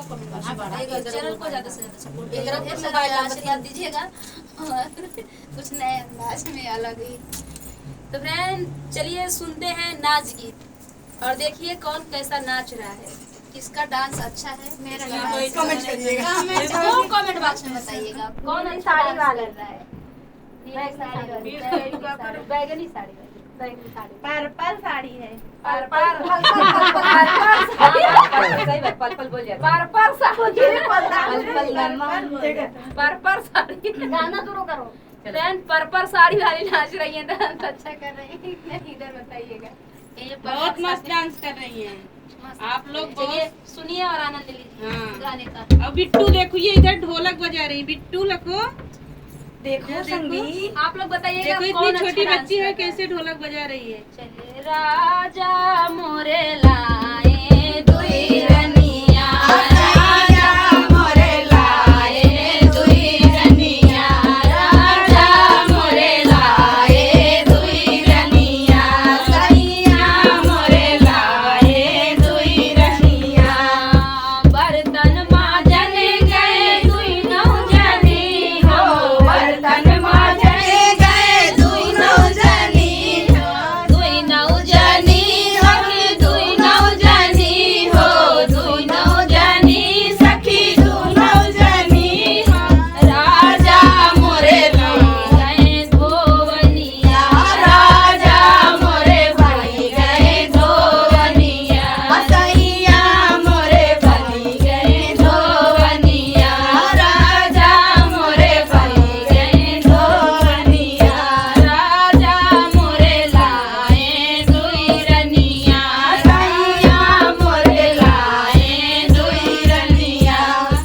का comment box में बढ़ाइएगा, channel को ज्यादा से ज्यादा सपोर्ट एक तरफ करिएगा, मोबाइल आशीर्वाद दीजिएगा और कुछ नए अंदाज में अलग ही। तो फ्रेंड चलिए सुनते हैं नाच गीत और देखिए कौन कैसा नाच रहा है, किसका डांस अच्छा है। मेरा कमेंट करिएगा, कमेंट बॉक्स में बताइएगा कौन अच्छा साड़ी वाला कर रहा है। बैगनी साड़ी पर्पल साड़ी है। सही बात, पल बोल जाए पर्पल साड़ी गाना शुरू करो। फ्रेंड पर्पल साड़ी वाली नाच रही है, डांस अच्छा कर रही है, इधर बताइएगा। ये बहुत मस्त डांस कर रही हैं आप लोग, चलिए बहुत सुनिए और आनंद लीजिए हाँ। गाने का। अब बिट्टू देखो ये इधर ढोलक बजा रही, बिट्टू लको देखो संगीत, आप लोग बताइएगा देखो कौन इतनी अच्छा छोटी डांस बच्ची कर है रहा कैसे ढोलक बजा रही है। चलिए राजा मोरे लाए दुई रनिया, राजा मोरे लाए दुई रनिया, राजा मोरे लाए दुई रनिया, सैया मोरे लाए दुई रनिया, बर्तन मांजन गए दुई नौजनी हो, बर्तन मांजन गए दुई नौजनी हो, दुई नौजनी सखी दुई नौजनी हो, दुई नौजनी सखी दुई नौजनी हो, राजा मोरे भाई गए धोवनिया, राजा मोरे भाई गए धोवनिया, सैया मोरे भाई गए धोवनिया, राजा मोरे भाई गए धोवनिया, राजा मोरे लाए दुई रनिया, सैया मोरे लाए दुई रनिया,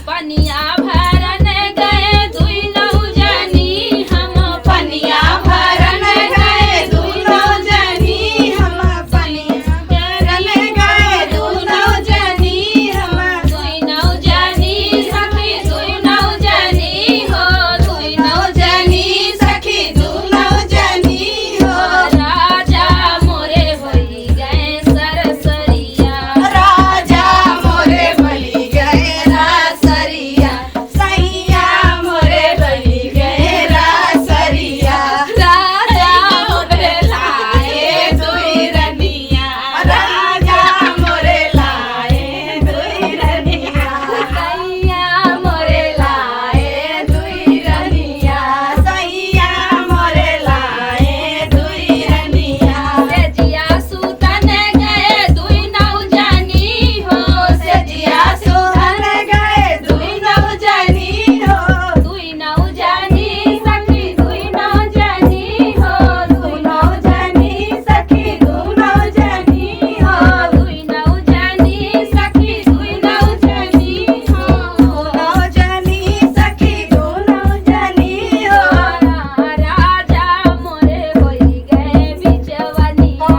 पनिया भरन गए दुई नौजनी हम, पनिया भरन गए दुई नौजनी हम, पनिया भरन गए दुई नौजनी हम, दुई नौजनी सखी दुई नौजनी हो, दुई नौजनी सखी दुई नौजनी हो, राजा मोरे होई गए सरसरिया, राजा मोरे बलि गए रासरिया, सैया मोरे बलि गए रासरिया, राजा मोरे लाए दुई रनिया, राजा मोरे लाए दुई रनिया, सैया मोरे लाए दुई रनिया, सैया मोरे लाए दुई रनिया, सेजिया सुतन गए दुई नौजनी हो, सेजिया सुतन गए दुई नौजनी हो, दुई नौजनी सखी दुई नौजनी हो, दुई नौजनी सखी दुई नौजनी हो, दुई नौजनी सखी दुई नौजनी हो, नौजनी सखी दुई नौजनी हो, राजा मोरे होई गए बिचवनिया,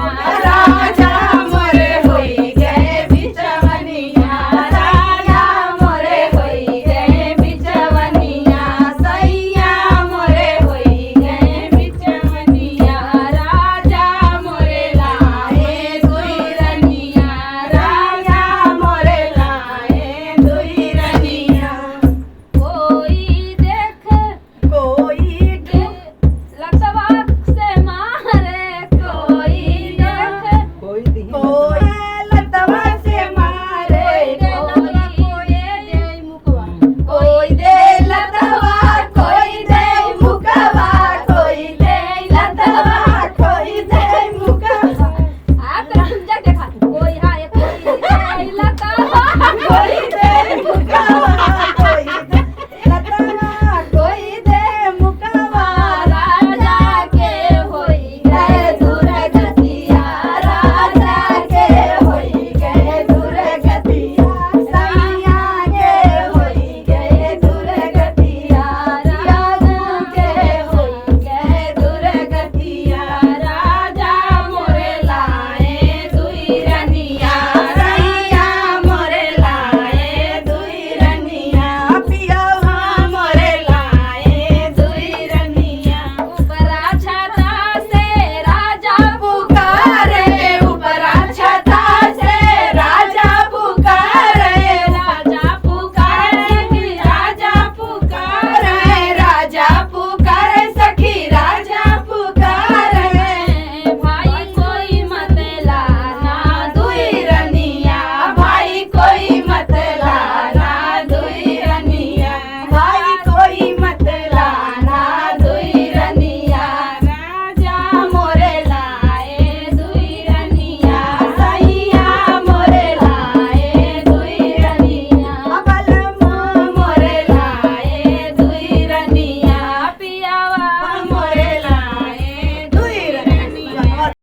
राजा मोरे होई गए बिचवनिया, राजा मोरे होई गए बिचवनिया, सैया मोरे होई गए बिचवनिया, राजा मोरे लाए दुई रनिया, राजा मोरे लाए दुई रनिया, कोई देख कोई लतवा से मारे, कोई देख कोई लतवा से मारे, कोई दे लतवा, कोई दे मुकवा, कोई दे लतवा, कोई दे मुकवा। आप तो हम जग देखा कोई हाय कोई दे लतवा, कोई